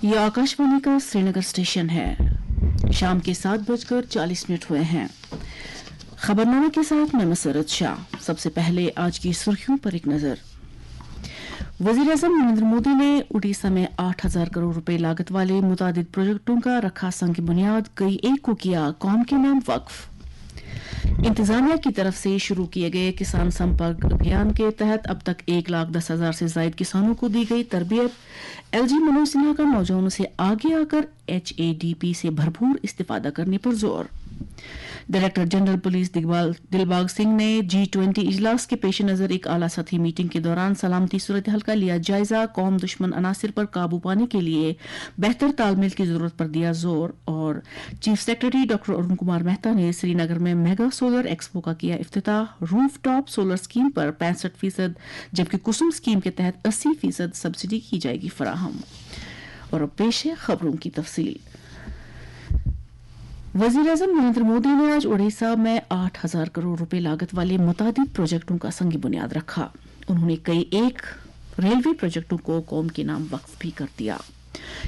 ये आकाशवाणी का श्रीनगर स्टेशन है। शाम के 7:40 हुए हैं। खबरनामे के साथ मैं मसरत शाह। सबसे पहले आज की सुर्खियों पर एक नजर। वजीर-ए-आज़म नरेंद्र मोदी ने उड़ीसा में 8,000 करोड़ रुपए लागत वाले मुतादिद प्रोजेक्टों का रखा संग बुनियाद, कई एक को किया कौम के नाम वक्फ। इंतजामिया की तरफ से शुरू किए गए किसान संपर्क अभियान के तहत अब तक 1,10,000 से ज्यादा किसानों को दी गई तरबियत। एलजी मनोज सिन्हा का नौजवानों से आगे आकर एचएडीपी से भरपूर इस्तेफादा करने पर जोर। Director general police Dilbag Singh ने G20 इजलास के पेश नजर एक आला सतही मीटिंग के दौरान सलामती सूरत हाल का लिया जायजा। कौम दुश्मन अनासिर पर काबू पाने के लिए बेहतर तालमेल की जरूरत पर दिया जोर। और chief secretary doctor Arun Kumar Mehta ने श्रीनगर में मेगा सोलर एक्सपो का किया इफ्तिताह। रूफ टॉप सोलर स्कीम पर 65%, जबकि कुसुम स्कीम के तहत 80% सब्सिडी की जाएगी फराहम। और अब पेश है खबरों की तफसील। वजीर-ए-आज़म नरेंद्र मोदी ने आज उड़ीसा में 8,000 करोड़ रुपए लागत वाले मुतादिद प्रोजेक्टों का संग बुनियाद रखा। उन्होंने कई एक रेलवे प्रोजेक्टों को कौम के नाम वक्फ भी कर दिया।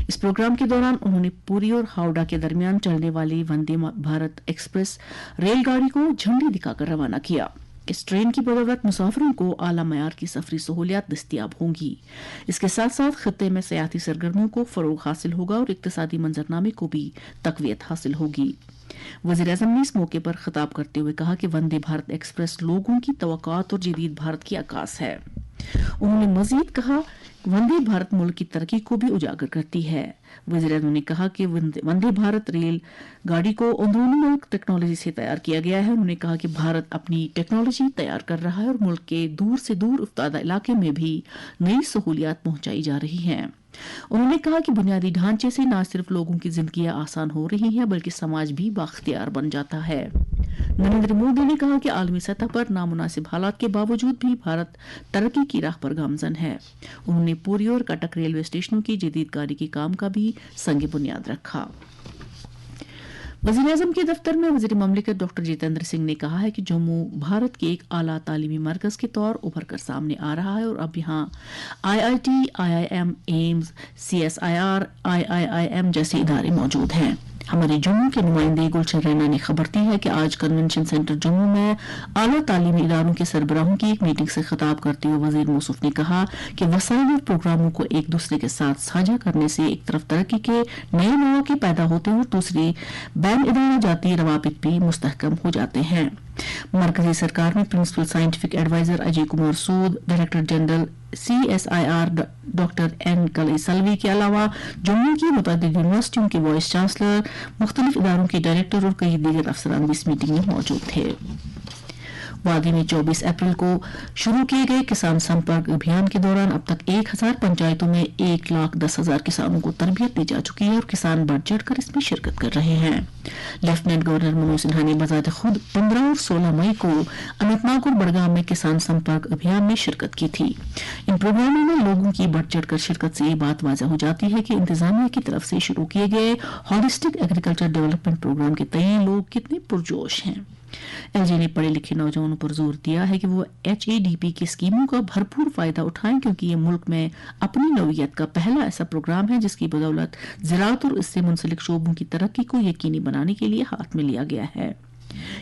इस प्रोग्राम के दौरान उन्होंने पुरी और हावड़ा के दरमियान चलने वाली वंदे भारत एक्सप्रेस रेलगाड़ी को झंडी दिखाकर रवाना किया। इस ट्रेन की बदौलत मुसाफिरों को आला मयार की सफरी सहूलियात दस्तियाब होंगी। इसके साथ साथ खत्ते में सयाहती सरगर्मियों को फरोग हासिल होगा और इक्तिसादी मंजरनामे को भी तकवीत हासिल होगी। वज़ीर-ए-आज़म ने इस मौके पर खिताब करते हुए कहा कि वंदे भारत एक्सप्रेस लोगों की तवक्कुआत और जदीद भारत की अक्कास है। उन्होंने मजीद कहा, वंदे भारत मुल्क की तरक्की को भी उजागर करती है। वज़ीर-ए-आज़म ने कहा कि वंदे भारत रेल गाड़ी को अंदरूनी मुल्क टेक्नोलॉजी से तैयार किया गया है। उन्होंने कहा कि भारत अपनी टेक्नोलॉजी तैयार कर रहा है और मुल्क के दूर से दूर उफ्तादा इलाके में भी नई सहूलियात पहुंचाई जा रही हैं। उन्होंने कहा कि बुनियादी ढांचे से न सिर्फ लोगों की जिंदगियां आसान हो रही हैं, बल्कि समाज भी बाख्तियार बन जाता है। नरेंद्र मोदी ने कहा कि आलमी सतह पर नामुनासिब हालात के बावजूद भी भारत तरक्की की राह पर गामजन है। उन्होंने पुरी और कटक रेलवे स्टेशनों की जदीदकारी के काम का भी संग बुनियाद रखा। वज़ीर-ए-आज़म के दफ्तर में वज़ीर ममलिकत डॉक्टर जितेंद्र सिंह ने कहा है कि जम्मू भारत के एक आला तालीमी मरकज के तौर उभर कर सामने आ रहा है और अब यहाँ IIT, IIM, AIIMS, CSIR, IIIM जैसे इदारे मौजूद हैं। हमारे जम्मू के नुमाइंदे गुलशन रैना ने खबर दी है कि आज कन्वेंशन सेंटर जम्मू में आला तालीमी इदारों के सरबराहों की एक मीटिंग से खिताब करते हुए वजीर मौसूफ ने कहा कि वसाइल और प्रोग्रामों को एक दूसरे के साथ साझा करने से एक तरफ तरक्की के नए मौके पैदा होते हैं और दूसरी बैन इदारा जाती रवाबित भी मुस्तहकम हो जाते हैं। मरकजी सरकार में principal scientific adviser Ajay Kumar Sood, director general CSIR doctor N Kalai Selvi के अलावा जम्मू की मुतादिद यूनिवर्सिटियों के वाइस चांसलर, मुख्तलिफ इदारों के डायरेक्टर और कई दीगर अफसरान भी इस मीटिंग में मौजूद थे। वादी में 24 अप्रैल को शुरू किए गए किसान संपर्क अभियान के दौरान अब तक 1,000 पंचायतों में 1,10,000 किसानों को तरबियत दी जा चुकी है और किसान बढ़ चढ़कर इसमें शिरकत कर रहे हैं। लेफ्टिनेंट गवर्नर मनोज सिन्हा ने बजाते खुद 15 और 16 मई को अनंतनाग और बड़गाम में किसान संपर्क अभियान में शिरकत की थी। इन प्रोग्रामों में लोगों की बढ़ चढ़कर शिरकत से ये बात वाज़ेह हो जाती है कि इंतजामिया की तरफ से शुरू किए गए हॉलिस्टिक एग्रीकल्चर डेवलपमेंट प्रोग्राम के तय लोग कितने पुरजोश हैं। एलजी ने पढ़े लिखे नौजवानों पर जोर दिया है कि वो एचएडीपी की स्कीमों का भरपूर फायदा उठाएं, क्योंकि ये मुल्क में अपनी नौइयत का पहला ऐसा प्रोग्राम है जिसकी बदौलत ज़राअत और इससे मुंसलिक शोबों की तरक्की को यकीनी बनाने के लिए हाथ में लिया गया है।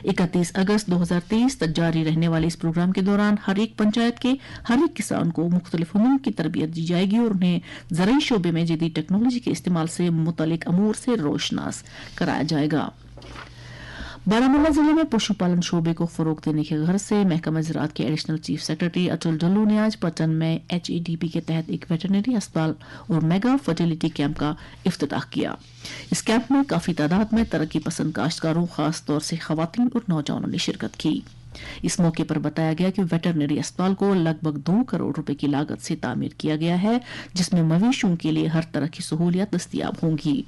31 अगस्त 2023 तक जारी रहने वाले इस प्रोग्राम के दौरान हर एक पंचायत के हर एक किसान को मुख्तलिफ हुनर की तरबियत दी जाएगी और उन्हें ज़राई शोबे में जदीद टेक्नोलॉजी के इस्तेमाल से मुतल्लिक अमूर से रोशनास कराया जाएगा। बारामूला जिले में पशुपालन शोबे को फरोग देने के गर्ज से महकमा ज़राअत के एडिशनल चीफ सेक्रेटरी अटल डल्लू ने आज पटन में एचएडीपी के तहत एक वेटरनरी अस्पताल और मेगा फर्टिलिटी कैंप का इफ्तिताह किया। इस कैंप में काफी तादाद में तरक्की पसंद काश्तकारों, खास तौर से खवातीन और नौजवानों ने शिरकत की। इस मौके पर बताया गया कि वेटरनरी अस्पताल को लगभग 2 करोड़ रुपए की लागत से तामीर किया गया है, जिसमें मवेशियों के लिए हर तरह की सहूलियत दस्तियाब होंगी।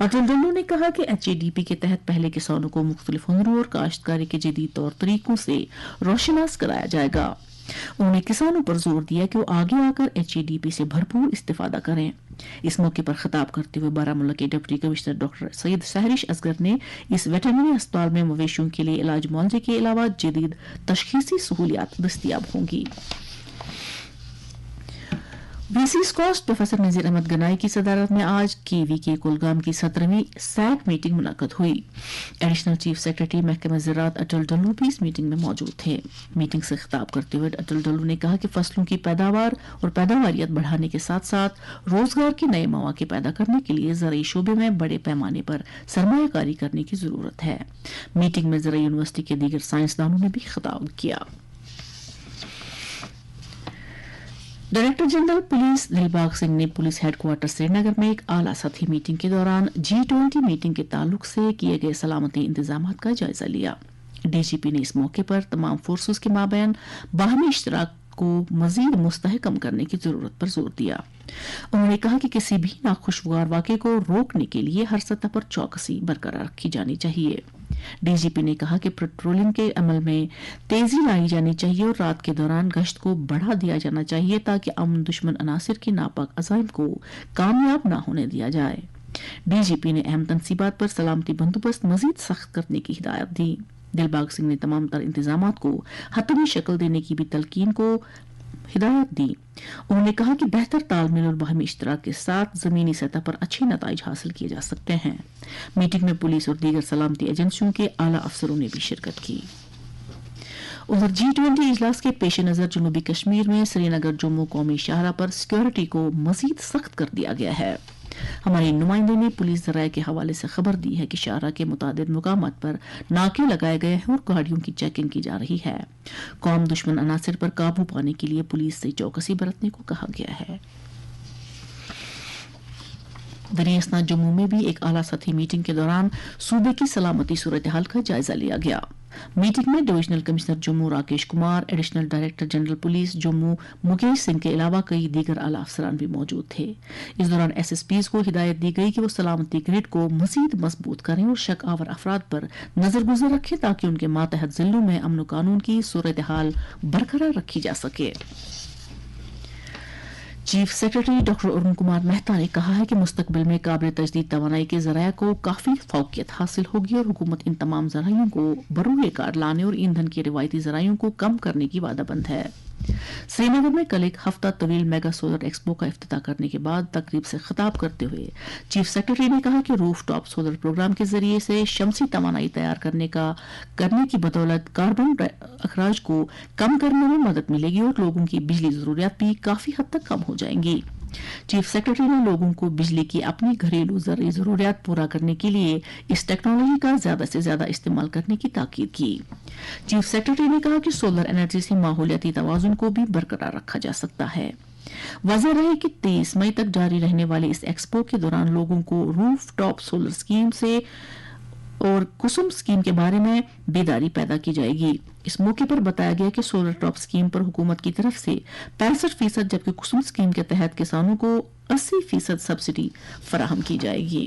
अटल डल्लू ने कहा कि एचएडीपी के तहत पहले किसानों को मुख्तलिफ हुनरों और काश्तकारी के जदीद तौर तरीकों से रोशनास कराया जाएगा। उन्होंने किसानों पर जोर दिया कि वो आगे आकर एचएडीपी से भरपूर इस्तेफादा करें। इस मौके पर खिताब करते हुए बारामूला के deputy commissioner doctor Syed Sehrish Asghar ने इस वेटरनरी अस्पताल में मवेशियों के लिए इलाज मुआवजे के अलावा जदीद तशखीसी सहूलियात दस्तियाब होंगी। वीसी स्कॉस्ट प्रोफेसर नजीर अहमद गनाई की सदारत में आज केवी के कुलगाम की 17वीं सैक मीटिंग मुनक्कद हुई। एडिशनल चीफ सेक्रेटरी महकमा ज़राअत अटल डल्लू भी इस मीटिंग में मौजूद थे। मीटिंग से खिताब करते हुए अटल डल्लू ने कहा कि फसलों की पैदावार और पैदावारियत बढ़ाने के साथ साथ रोजगार के नए मौके पैदा करने के लिए ज़राई शोबे में बड़े पैमाने पर सरमायाकारी करने की जरूरत है। मीटिंग में ज़राई यूनिवर्सिटी के दीगर साइंसदानों ने भी खिताब किया। Director general police Dilbag Singh ने पुलिस हेडक्वार्टर श्रीनगर में एक आला सतही मीटिंग के दौरान G20 मीटिंग के ताल्लुक से किए गए सलामती इंतजाम का जायजा लिया। डीजीपी ने इस मौके पर तमाम फोर्सेस के माबैन बाहमी इश्तराक को मजीद मुस्तहकम करने की जरूरत पर जोर दिया। उन्होंने कहा कि किसी भी नाखुशगवार वाक़े को रोकने के लिए हर सतह पर चौकसी बरकरार रखी जानी चाहिए। डीजीपी ने कहा कि पेट्रोलिंग के अमल में तेजी लाई जानी चाहिए और रात के दौरान गश्त को बढ़ा दिया जाना चाहिए ताकि अमन दुश्मन अनासिर की नापाक अज़ाइम को कामयाब न होने दिया जाए। डीजीपी ने अहम तनसीबात पर सलामती बंदोबस्त मजीद सख्त करने की हिदायत दी। दिलबाग सिंह ने तमाम तर इंतजामात को हतमी शक्ल देने की भी तलकीन को हिदायत दी। उन्होंने कहा कि बेहतर तालमेल और बाहमी इश्तराक के साथ जमीनी सतह पर अच्छे नताइज हासिल किए जा सकते हैं। मीटिंग में पुलिस और दीगर सलामती एजेंसियों के आला अफसरों ने भी शिरकत की। उधर G20 इजलास के पेश नजर जनूबी कश्मीर में श्रीनगर जम्मू कौमी शाहरा पर सिक्योरिटी को मजीद सख्त कर दिया गया है। हमारी नुमाइंदे ने पुलिस जराये के हवाले से खबर दी है कि शाहरा के मुतादिद मुकामात पर नाके लगाए गए हैं और गाड़ियों की चेकिंग की जा रही है। कौम दुश्मन अनासिर पर काबू पाने के लिए पुलिस से चौकसी बरतने को कहा गया है। दरियासना जम्मू में भी एक आला सतही मीटिंग के दौरान सूबे की सलामती सूरत हाल का जायजा लिया गया। मीटिंग में divisional commissioner Jammu Rakesh Kumar, additional director general police Jammu Mukesh Singh के अलावा कई दीगर आला अफसरान भी मौजूद थे। इस दौरान SSPs को हिदायत दी गई कि वो सलामती ग्रिड को मजीद मजबूत करें और शक आवर अफराद पर नजर गुजर रखें ताकि उनके मातहत जिलों में अमन कानून की सूरत हाल बरकरार रखी जा सके। Chief secretary doctor Arun Kumar Mehta ने कहा है कि मुस्तकबिल में काबिल तजदीद तवानाई के जराया को काफी फौकियत हासिल होगी और हुकूमत इन तमाम जरायों को बरूए कार लाने और ईंधन के रिवायती जरायों को कम करने की वादाबंद है। श्रीनगर में कल एक हफ्ता तवील मेगा सोलर एक्सपो का इफ्तिताह करने के बाद तकरीब से खिताब करते हुए चीफ सेक्रेटरी ने कहा कि रूफ टॉप सोलर प्रोग्राम के जरिए से शमसी तवानाई तैयार करने की बदौलत कार्बन अखराज को कम करने में मदद मिलेगी और लोगों की बिजली जरूरियात भी काफी हद तक कम हो जाएंगी। चीफ सेक्रेटरी ने लोगों को बिजली की अपनी घरेलू जरूरियात पूरा करने के लिए इस टेक्नोलॉजी का ज्यादा से ज्यादा इस्तेमाल करने की ताकीद की। चीफ सेक्रेटरी ने कहा कि सोलर एनर्जी से माहौलियाती तवाजुन को भी बरकरार रखा जा सकता है। वजह रहे कि 23 मई तक जारी रहने वाले इस एक्सपो के दौरान लोगों को रूफ टॉप सोलर स्कीम से और कुसुम स्कीम के बारे में बेदारी पैदा की जाएगी। इस मौके पर बताया गया कि सोलर टॉप स्कीम पर हुकूमत की तरफ से 65% जबकि कुसुम स्कीम के तहत किसानों को 80% सब्सिडी फराहम की जाएगी।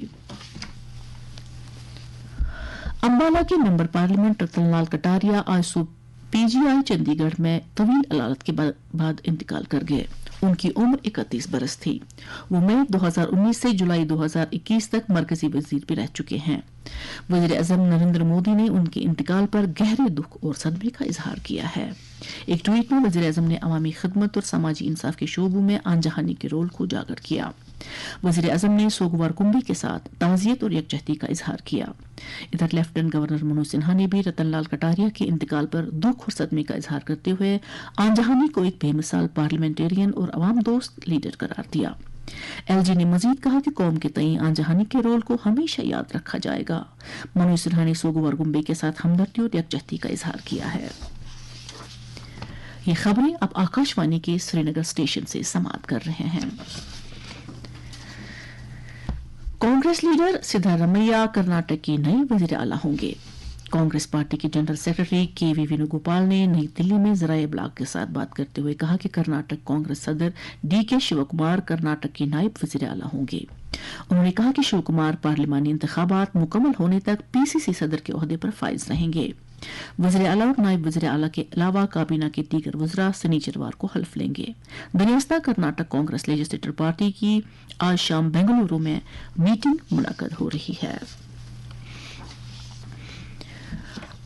अंबाला के मेंबर पार्लियामेंट रतनलाल कटारिया आज PGI चंडीगढ़ में तवील अदालत के बाद इंतकाल कर गए। उनकी उम्र 31 बरस थी। वो मई 2019 से जुलाई 2021 तक मरकजी वजीर भी रह चुके हैं। वजीर आजम नरेंद्र मोदी ने उनके इंतकाल पर गहरे दुख और सदमे का इजहार किया है। एक ट्वीट में वजीर आजम ने अवामी खिदमत और समाजी इंसाफ के शोबों में आनजहानी के रोल को उजागर किया। वजीर आजम ने सोगवार कुंबी के साथ ताजियत और यकजहती का इजहार किया। इधर लेफ्टिनेंट गवर्नर मनोज सिन्हा ने भी रतनलाल कटारिया के इंतकाल पर दुख और सदमे का इजहार करते हुए आनजहानी को एक बेमिसाल पार्लियामेंटेरियन और अवाम दोस्त लीडर करार दिया। LG ने मजीद कहा कि कौम के तई आनजहानी के रोल को हमेशा याद रखा जाएगा। मनोज सिन्हा ने सोगवार कुंबी के साथ हमदर्दी और यकजहती का इजहार किया है। ये खबरें अब आकाशवाणी के श्रीनगर स्टेशन से समाप्त कर रहे हैं। कांग्रेस लीडर सिद्धारमैया कर्नाटक के नए वजीर आला होंगे। कांग्रेस पार्टी के जनरल सेक्रेटरी KV वेणुगोपाल ने नई दिल्ली में जराये ब्लॉग के साथ बात करते हुए कहा कि कर्नाटक कांग्रेस सदर DK शिवकुमार कर्नाटक के नायब वजीर आला होंगे। उन्होंने कहा कि शिवकुमार पार्लिमानी इंतखाबात मुकम्मल होने तक PCC सदर के ओहदे पर फाइज रहेंगे। वज़ीर आला और नायब वज़ीर आला के अलावा काबीना के दीगर वज़रा शनिचरवार को हल्फ लेंगे। दरियास्ता कर्नाटक कांग्रेस लेजिस्लेटर पार्टी की आज शाम बेंगलुरु में मीटिंग मुनक्कद हो रही है।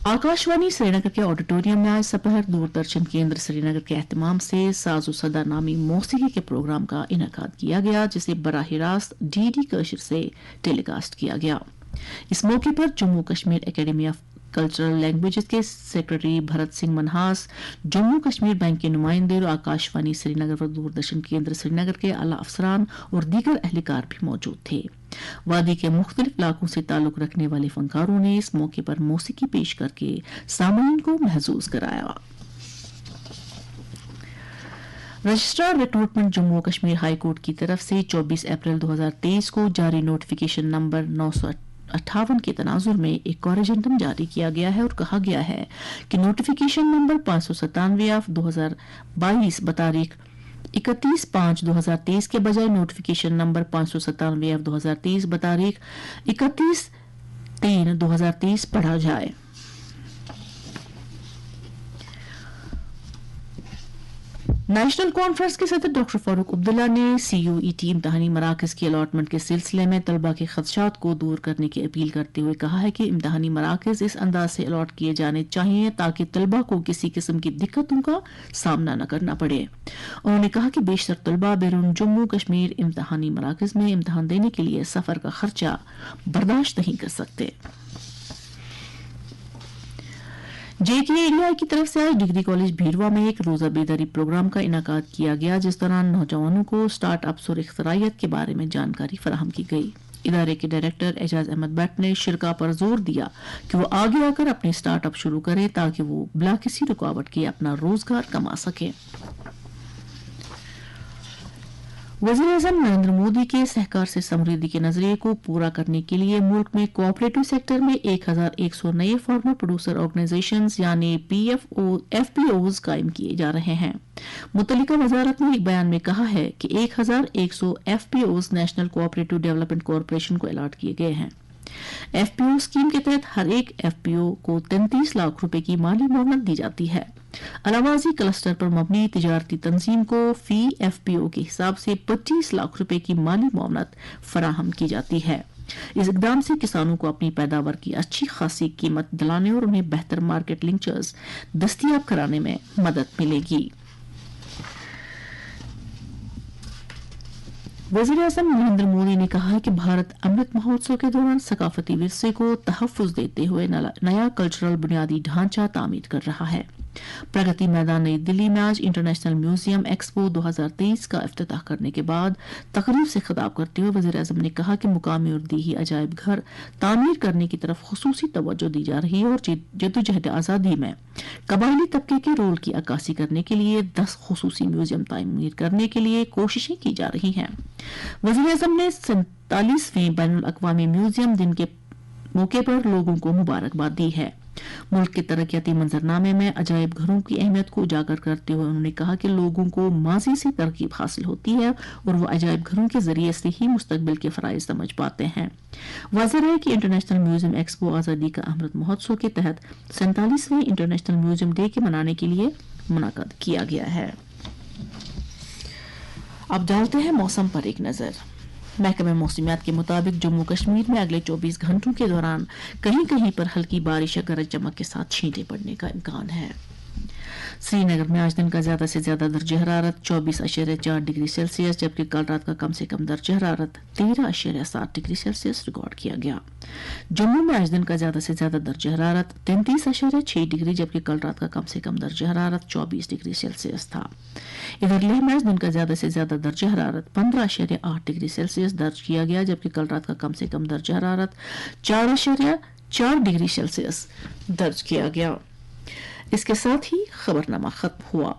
आकाशवाणी श्रीनगर के ऑडिटोरियम में आज दोपहर दूरदर्शन केंद्र श्रीनगर के एहतमाम से साजो सदा नामी मौसीकी के प्रोग्राम का इनेकाद किया गया, जिसे बराह रास्त डीडी कशिर से टेलीकास्ट किया गया। इस मौके पर Jammu Kashmir academy of cultural languages के सेक्रेटरी भरत सिंह मनहास, जम्मू कश्मीर बैंक के नुमाइंदे और आकाशवाणी श्रीनगर व दूरदर्शन केंद्र श्रीनगर के आला अफसरान और दीगर एहलकार भी मौजूद थे। वादी के मुख्तलिफ इलाकों से ताल्लुक रखने वाले फनकारों ने इस मौके पर मौसीकी पेश करके सामईन को महसूस कराया। Registrar recruitment Jammu Kashmir high court की तरफ से 24 अप्रैल 2023 को जारी नोटिफिकेशन नंबर 958 के तनाजुर में एक कॉरिजेंडम जारी किया गया है और कहा गया है कि नोटिफिकेशन नंबर 597/2022 बतारीख 31/5/2023 के बजाय नोटिफिकेशन नंबर 597/2023 बतारीख 31/3/2023 पढ़ा जाए। नेशनल कॉन्फ्रेंस के सदर डॉक्टर फारूक अब्दुल्ला ने CUET इम्तहानी मराकज की अलॉटमेंट के सिलसिले में तलबा के खदशात को दूर करने की अपील करते हुए कहा है कि इम्तहानी मराकज इस अंदाज से अलॉट किए जाने चाहिए ताकि तलबा को किसी किस्म की दिक्कतों का सामना न करना पड़े। उन्होंने कहा कि बेशतर तलबा बैरून जम्मू कश्मीर इम्तहानी मराकज में इम्तहान देने के लिए सफर का खर्चा बर्दाश्त नहीं कर सकते। JKAI की तरफ से आज डिग्री कॉलेज भीरवा में एक रोजा बेदारी प्रोग्राम का इनेकाद किया गया, जिस दौरान नौजवानों को स्टार्ट अप्स और इख्तराइयत के बारे में जानकारी फराहम की गई। इदारे के डायरेक्टर एजाज अहमद भट्ट ने शिरका पर जोर दिया कि वो आगे आकर अपने स्टार्ट अप शुरू करें ताकि वो बिला किसी रुकावट के अपना रोजगार कमा सकें। वज़ीर-ए-आज़म नरेंद्र मोदी के सहकार से समृद्धि के नजरिए को पूरा करने के लिए मुल्क में कोऑपरेटिव सेक्टर में 1100 नए फार्मर प्रोड्यूसर ऑर्गेनाइजेशंस यानी FPOs कायम किए जा रहे हैं। मुतल्लिका वजारत ने एक बयान में कहा है कि 1100 FPOs national cooperative development corporation को अलॉट किए गए हैं। FPO स्कीम के तहत हर एक FPO को 33 लाख रुपए की माली मुआवनत दी जाती है। अलावाजी क्लस्टर पर मबनी तिजारती तंजीम को फी FPO के हिसाब से 25 लाख रुपए की माली मुआवनत फराहम की जाती है। इस इकदाम से किसानों को अपनी पैदावार की अच्छी खासी कीमत दिलाने और उन्हें बेहतर मार्केट लिंक्स दस्तयाब कराने में मदद मिलेगी। वज़ीर-ए-आज़म नरेंद्र मोदी ने कहा है कि भारत अमृत महोत्सव के दौरान सकाफती विरसे को तहफ़्फ़ुज़ देते हुए नया कल्चरल बुनियादी ढांचा तामीर कर रहा है। प्रगति मैदान नई दिल्ली में आज इंटरनेशनल म्यूजियम एक्सपो 2023 का इफ्तिताह करने के बाद तकरीब से खिताब करते हुए वज़ीर-ए-आज़म ने कहा कि मुकामी और दीही अजायब घर तामीर करने की तरफ खुसूसी तवज्जो दी जा रही है और जद्दोजहद आज़ादी में कबायली तबके के रोल की अक्कासी करने के लिए 10 खुसूसी म्यूजियम तामीर करने के लिए कोशिशें की जा रही हैं। वज़ीर-ए-आज़म ने 47वें बैनुल अक़वामी म्यूजियम दिन के मौके पर लोगों को मुबारकबाद दी है। मुल्क के तरक्याती मंजरनामे में अजायब घरों की अहमियत को उजागर करते हुए उन्होंने कहा कि लोगों को माजी से तरकीब हासिल होती है और वो अजायब घरों के जरिए से ही मुस्तकबिल के फराइज समझ पाते हैं। वाज़ेह है कि इंटरनेशनल म्यूजियम एक्सपो आज़ादी का अमृत महोत्सव के तहत 47वें इंटरनेशनल म्यूजियम डे के मनाने के लिए मुनाकाद किया गया है। अब डालते हैं मौसम पर एक नजर। महकमे मौसमियात के मुताबिक जम्मू कश्मीर में अगले 24 घंटों के दौरान कहीं कहीं पर हल्की बारिश या गरज चमक के साथ छींटे पड़ने का इम्कान है। श्रीनगर में आज दिन का ज्यादा से ज्यादा दर्जा हरारत 24.4 डिग्री सेल्सियस जबकि कल रात का कम से कम दर्जा हरारत 13.7 डिग्री सेल्सियस रिकॉर्ड किया गया। जम्मू में आज दिन का ज्यादा से ज्यादा दर्जा हरारत 33.6 डिग्री जबकि कल रात का कम से कम दर्जा हरारत 24 डिग्री सेल्सियस था। इधर लेह में आज दिन का ज्यादा से ज्यादा दर्जा हरारत 15.8 डिग्री सेल्सियस दर्ज किया गया जबकि कल रात का कम से कम दर्जा हरारत 4.4 डिग्री सेल्सियस दर्ज किया गया। इसके साथ ही खबरनामा खत्म हुआ।